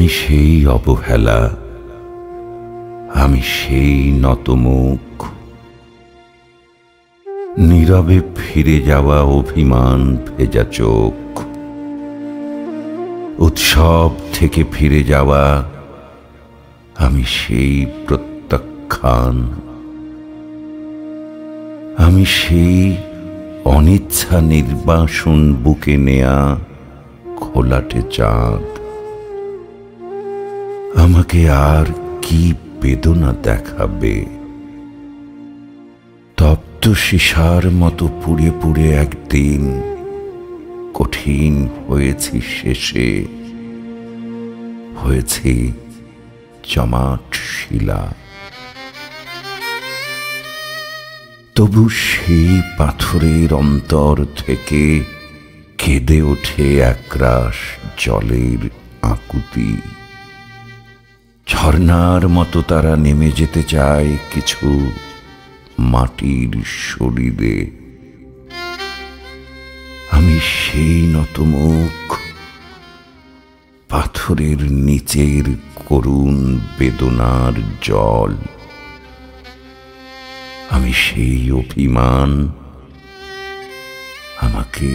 আমি সেই অবহেলা, আমি সেই নতমুখ, নীরবে ফিরে যাওয়া অভিমান ভেজা চোখ, উৎসব থেকে ফিরে যাওয়া আমি সেই প্রত্যাখ্যান, আমি সেই অনিচ্ছা নির্বাসন বুকে নেয়া খোলাটে চাঁদ। আমাকে আর কি বেদনা দেখাবে? তপ্ত সীসার মতো পুড়ে পুড়ে একদিন কঠিন হয়েছি, শেষে হয়েছি জমাট শিলা। তবু সেই পাথরের অন্তর থেকে কেঁদে ওঠে একরাশ জলের আকুতি। ঝর্ণার মতো তারা নেমে যেতে চায় কিছু মাটির শরীরে। আমি সেই নতমুখ, পাথরের নিচের করুণ বেদনার জল। আমি সেই অভিমান, আমাকে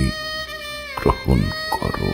গ্রহণ করো।